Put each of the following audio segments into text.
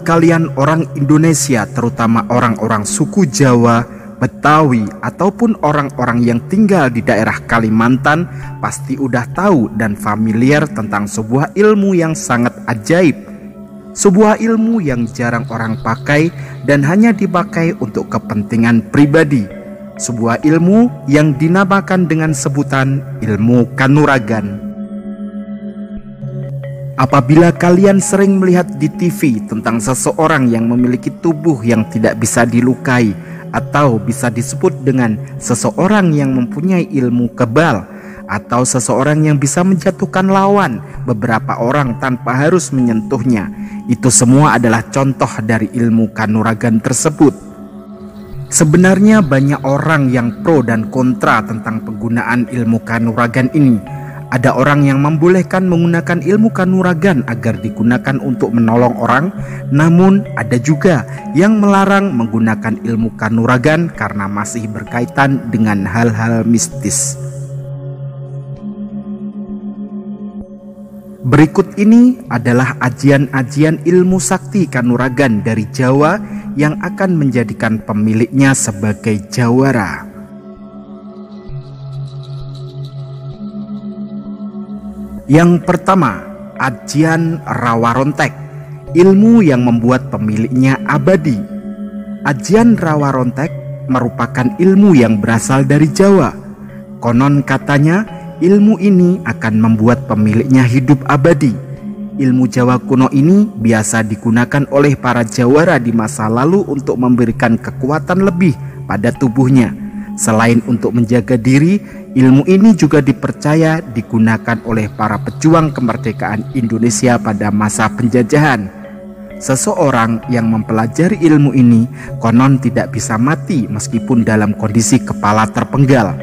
Buat kalian orang Indonesia, terutama orang-orang suku Jawa, Betawi, ataupun orang-orang yang tinggal di daerah Kalimantan, pasti udah tahu dan familiar tentang sebuah ilmu yang sangat ajaib. Sebuah ilmu yang jarang orang pakai dan hanya dipakai untuk kepentingan pribadi. Sebuah ilmu yang dinamakan dengan sebutan ilmu kanuragan. Apabila kalian sering melihat di TV tentang seseorang yang memiliki tubuh yang tidak bisa dilukai, atau bisa disebut dengan seseorang yang mempunyai ilmu kebal, atau seseorang yang bisa menjatuhkan lawan beberapa orang tanpa harus menyentuhnya, itu semua adalah contoh dari ilmu kanuragan tersebut. Sebenarnya banyak orang yang pro dan kontra tentang penggunaan ilmu kanuragan ini. Ada orang yang membolehkan menggunakan ilmu kanuragan agar digunakan untuk menolong orang, namun ada juga yang melarang menggunakan ilmu kanuragan karena masih berkaitan dengan hal-hal mistis. Berikut ini adalah ajian-ajian ilmu sakti kanuragan dari Jawa yang akan menjadikan pemiliknya sebagai jawara. Yang pertama, ajian rawa rontek, ilmu yang membuat pemiliknya abadi. Ajian rawa rontek merupakan ilmu yang berasal dari Jawa. Konon katanya ilmu ini akan membuat pemiliknya hidup abadi. Ilmu Jawa kuno ini biasa digunakan oleh para jawara di masa lalu untuk memberikan kekuatan lebih pada tubuhnya. Selain untuk menjaga diri, ilmu ini juga dipercaya digunakan oleh para pejuang kemerdekaan Indonesia pada masa penjajahan. Seseorang yang mempelajari ilmu ini konon tidak bisa mati meskipun dalam kondisi kepala terpenggal.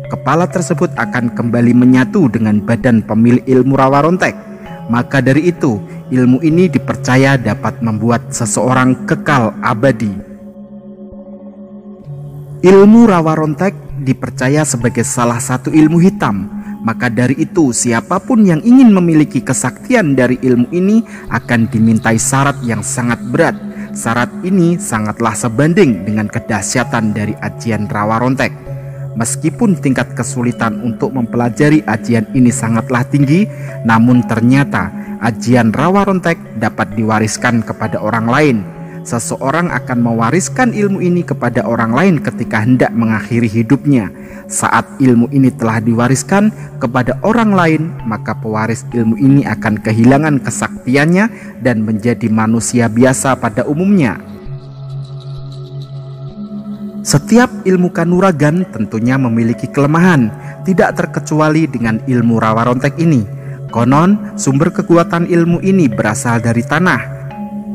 Kepala tersebut akan kembali menyatu dengan badan pemilik ilmu rawa rontek. Maka dari itu, ilmu ini dipercaya dapat membuat seseorang kekal abadi. Ilmu rawa rontek dipercaya sebagai salah satu ilmu hitam. Maka dari itu, siapapun yang ingin memiliki kesaktian dari ilmu ini akan dimintai syarat yang sangat berat. Syarat ini sangatlah sebanding dengan kedahsyatan dari ajian rawa rontek. Meskipun tingkat kesulitan untuk mempelajari ajian ini sangatlah tinggi, namun ternyata ajian rawa rontek dapat diwariskan kepada orang lain. Seseorang akan mewariskan ilmu ini kepada orang lain ketika hendak mengakhiri hidupnya. Saat ilmu ini telah diwariskan kepada orang lain, maka pewaris ilmu ini akan kehilangan kesaktiannya dan menjadi manusia biasa pada umumnya. Setiap ilmu kanuragan tentunya memiliki kelemahan, tidak terkecuali dengan ilmu rawa rontek ini. Konon, sumber kekuatan ilmu ini berasal dari tanah.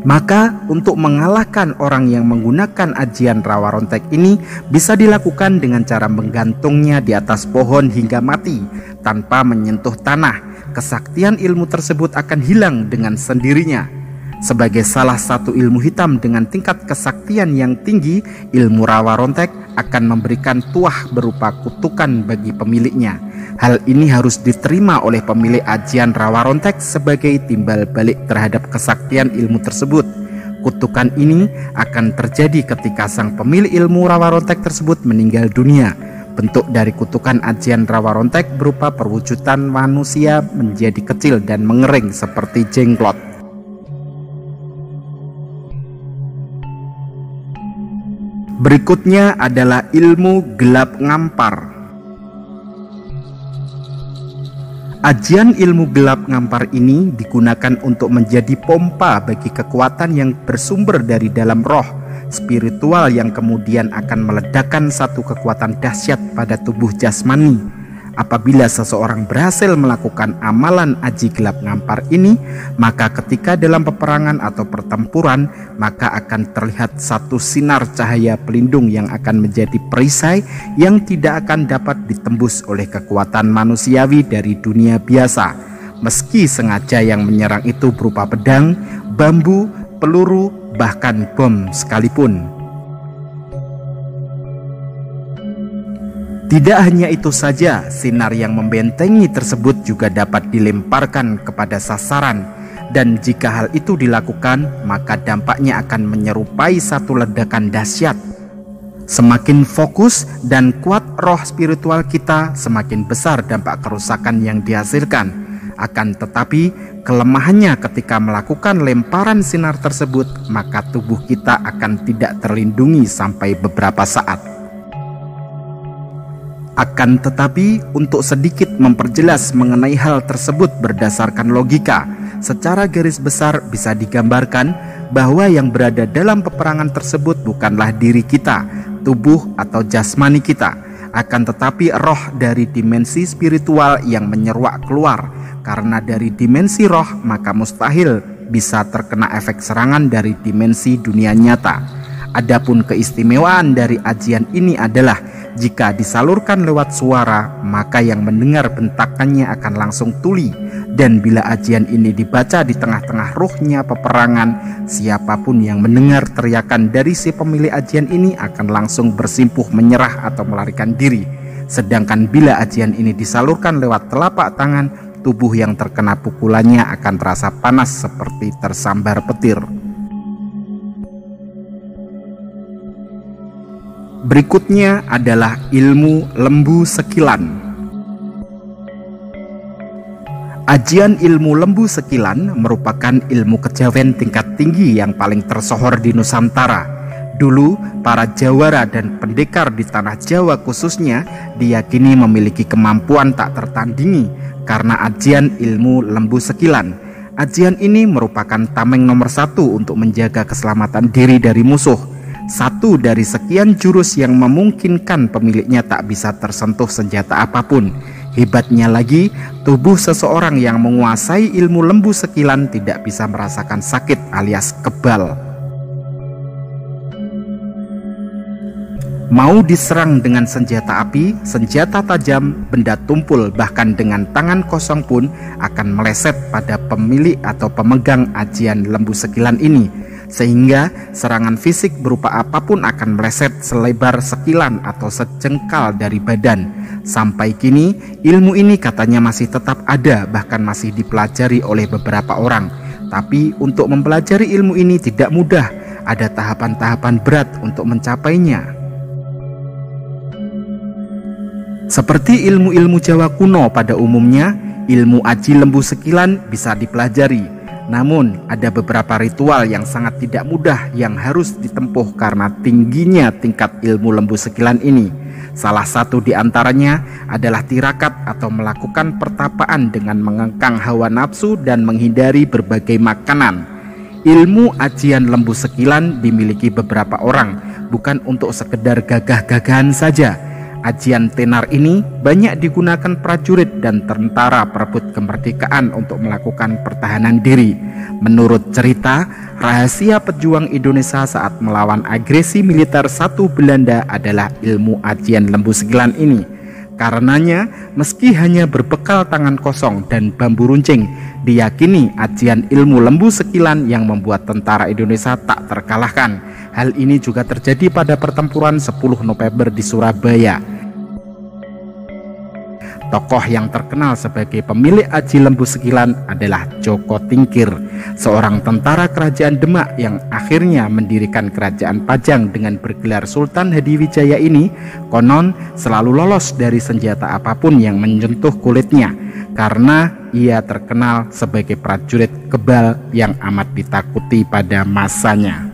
Maka untuk mengalahkan orang yang menggunakan ajian rawa rontek ini bisa dilakukan dengan cara menggantungnya di atas pohon hingga mati tanpa menyentuh tanah. Kesaktian ilmu tersebut akan hilang dengan sendirinya. Sebagai salah satu ilmu hitam dengan tingkat kesaktian yang tinggi, ilmu rawa rontek akan memberikan tuah berupa kutukan bagi pemiliknya. Hal ini harus diterima oleh pemilik ajian rawa rontek sebagai timbal balik terhadap kesaktian ilmu tersebut. Kutukan ini akan terjadi ketika sang pemilik ilmu rawa rontek tersebut meninggal dunia. Bentuk dari kutukan ajian rawa rontek berupa perwujudan manusia menjadi kecil dan mengering seperti jenglot. Berikutnya adalah ilmu gelap ngampar. Ajian ilmu gelap ngampar ini digunakan untuk menjadi pompa bagi kekuatan yang bersumber dari dalam roh spiritual yang kemudian akan meledakkan satu kekuatan dahsyat pada tubuh jasmani. Apabila seseorang berhasil melakukan amalan aji gelap ngampar ini, maka ketika dalam peperangan atau pertempuran, maka akan terlihat satu sinar cahaya pelindung yang akan menjadi perisai yang tidak akan dapat ditembus oleh kekuatan manusiawi dari dunia biasa. Meski sengaja yang menyerang itu berupa pedang, bambu, peluru, bahkan bom sekalipun. Tidak hanya itu saja, sinar yang membentengi tersebut juga dapat dilemparkan kepada sasaran. Dan jika hal itu dilakukan, maka dampaknya akan menyerupai satu ledakan dahsyat. Semakin fokus dan kuat roh spiritual kita, semakin besar dampak kerusakan yang dihasilkan. Akan tetapi, kelemahannya ketika melakukan lemparan sinar tersebut, maka tubuh kita akan tidak terlindungi sampai beberapa saat. Akan tetapi, untuk sedikit memperjelas mengenai hal tersebut berdasarkan logika, secara garis besar bisa digambarkan bahwa yang berada dalam peperangan tersebut bukanlah diri kita, tubuh atau jasmani kita, akan tetapi roh dari dimensi spiritual yang menyeruak keluar. Karena dari dimensi roh, maka mustahil bisa terkena efek serangan dari dimensi dunia nyata. Adapun keistimewaan dari ajian ini adalah jika disalurkan lewat suara, maka yang mendengar bentakannya akan langsung tuli. Dan bila ajian ini dibaca di tengah-tengah ruhnya peperangan, siapapun yang mendengar teriakan dari si pemilik ajian ini akan langsung bersimpuh menyerah atau melarikan diri. Sedangkan bila ajian ini disalurkan lewat telapak tangan, tubuh yang terkena pukulannya akan terasa panas seperti tersambar petir. Berikutnya adalah ilmu lembu sekilan. Ajian ilmu lembu sekilan merupakan ilmu kejawen tingkat tinggi yang paling tersohor di Nusantara. Dulu, para jawara dan pendekar di tanah Jawa khususnya diyakini memiliki kemampuan tak tertandingi karena ajian ilmu lembu sekilan. Ajian ini merupakan tameng nomor satu untuk menjaga keselamatan diri dari musuh. Satu dari sekian jurus yang memungkinkan pemiliknya tak bisa tersentuh senjata apapun. Hebatnya lagi, tubuh seseorang yang menguasai ilmu lembu sekilan tidak bisa merasakan sakit alias kebal. Mau diserang dengan senjata api, senjata tajam, benda tumpul, bahkan dengan tangan kosong pun akan meleset pada pemilik atau pemegang ajian lembu sekilan ini. Sehingga serangan fisik berupa apapun akan meleset selebar sekilan atau sejengkal dari badan. Sampai kini ilmu ini katanya masih tetap ada, bahkan masih dipelajari oleh beberapa orang. Tapi untuk mempelajari ilmu ini tidak mudah, ada tahapan-tahapan berat untuk mencapainya. Seperti ilmu-ilmu Jawa kuno pada umumnya, ilmu aji lembu sekilan bisa dipelajari. Namun ada beberapa ritual yang sangat tidak mudah yang harus ditempuh karena tingginya tingkat ilmu lembu sekilan ini. Salah satu di antaranya adalah tirakat atau melakukan pertapaan dengan mengekang hawa nafsu dan menghindari berbagai makanan. Ilmu ajian lembu sekilan dimiliki beberapa orang, bukan untuk sekedar gagah-gagahan saja. Ajian tenar ini banyak digunakan prajurit dan tentara perebut kemerdekaan untuk melakukan pertahanan diri. Menurut cerita, rahasia pejuang Indonesia saat melawan agresi militer satu Belanda adalah ilmu ajian lembu sekilan ini. Karenanya, meski hanya berbekal tangan kosong dan bambu runcing, diyakini ajian ilmu lembu sekilan yang membuat tentara Indonesia tak terkalahkan. Hal ini juga terjadi pada pertempuran 10 November di Surabaya. Tokoh yang terkenal sebagai pemilik aji lembu sekilan adalah Joko Tingkir, seorang tentara kerajaan Demak yang akhirnya mendirikan kerajaan Pajang dengan bergelar Sultan Hadiwijaya ini. Konon selalu lolos dari senjata apapun yang menyentuh kulitnya, karena ia terkenal sebagai prajurit kebal yang amat ditakuti pada masanya.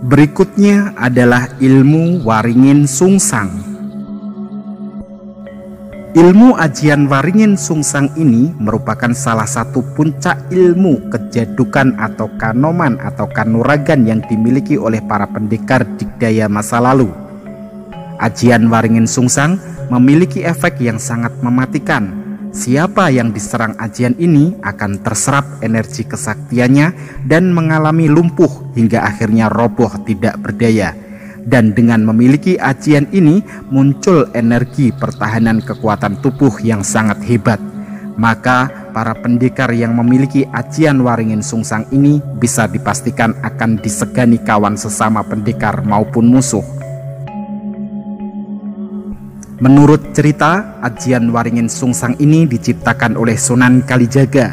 Berikutnya adalah ilmu waringin sungsang. Ilmu ajian waringin sungsang ini merupakan salah satu puncak ilmu kejadukan atau kanoman atau kanuragan yang dimiliki oleh para pendekar digdaya masa lalu. Ajian waringin sungsang memiliki efek yang sangat mematikan. Siapa yang diserang ajian ini akan terserap energi kesaktiannya dan mengalami lumpuh hingga akhirnya roboh tidak berdaya. Dan dengan memiliki ajian ini muncul energi pertahanan kekuatan tubuh yang sangat hebat. Maka para pendekar yang memiliki ajian waringin sungsang ini bisa dipastikan akan disegani kawan sesama pendekar maupun musuh. Menurut cerita, ajian Waringin Sungsang ini diciptakan oleh Sunan Kalijaga.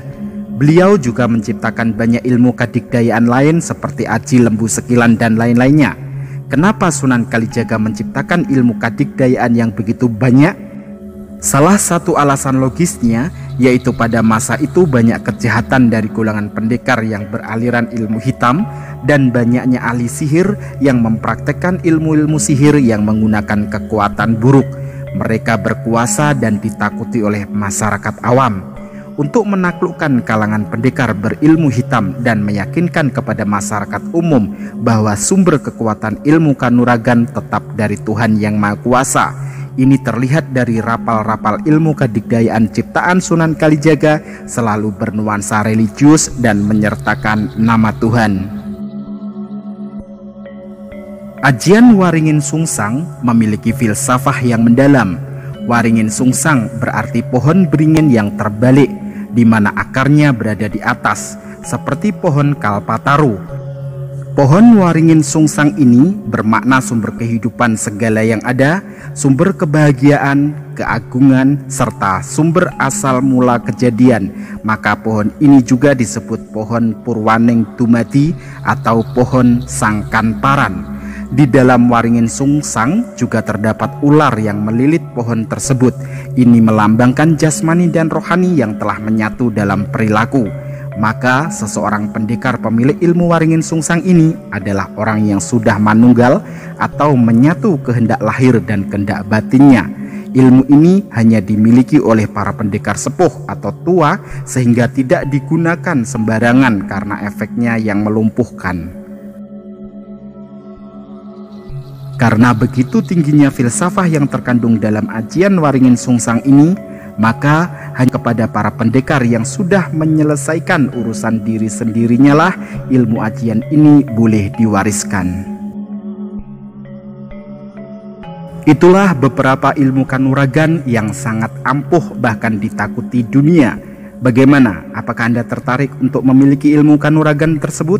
Beliau juga menciptakan banyak ilmu kadigdayaan lain seperti aji lembu sekilan dan lain-lainnya. Kenapa Sunan Kalijaga menciptakan ilmu kadigdayaan yang begitu banyak? Salah satu alasan logisnya yaitu pada masa itu banyak kejahatan dari golongan pendekar yang beraliran ilmu hitam dan banyaknya ahli sihir yang mempraktekkan ilmu-ilmu sihir yang menggunakan kekuatan buruk. Mereka berkuasa dan ditakuti oleh masyarakat awam. Untuk menaklukkan kalangan pendekar berilmu hitam dan meyakinkan kepada masyarakat umum bahwa sumber kekuatan ilmu kanuragan tetap dari Tuhan Yang Maha Kuasa. Ini terlihat dari rapal-rapal ilmu kadigdayaan ciptaan Sunan Kalijaga selalu bernuansa religius dan menyertakan nama Tuhan. Ajian Waringin Sungsang memiliki filsafah yang mendalam. Waringin Sungsang berarti pohon beringin yang terbalik, di mana akarnya berada di atas, seperti pohon kalpataru. Pohon Waringin Sungsang ini bermakna sumber kehidupan segala yang ada, sumber kebahagiaan, keagungan, serta sumber asal mula kejadian. Maka pohon ini juga disebut pohon Purwaning Dumadi atau pohon Sangkanparan. Di dalam Waringin Sungsang juga terdapat ular yang melilit pohon tersebut. Ini melambangkan jasmani dan rohani yang telah menyatu dalam perilaku. Maka seseorang pendekar pemilik ilmu Waringin Sungsang ini adalah orang yang sudah manunggal atau menyatu kehendak lahir dan kehendak batinnya. Ilmu ini hanya dimiliki oleh para pendekar sepuh atau tua sehingga tidak digunakan sembarangan karena efeknya yang melumpuhkan. Karena begitu tingginya filsafah yang terkandung dalam ajian Waringin Sungsang ini, maka hanya kepada para pendekar yang sudah menyelesaikan urusan diri sendirinya lah ilmu ajian ini boleh diwariskan. Itulah beberapa ilmu kanuragan yang sangat ampuh bahkan ditakuti dunia. Bagaimana? Apakah Anda tertarik untuk memiliki ilmu kanuragan tersebut?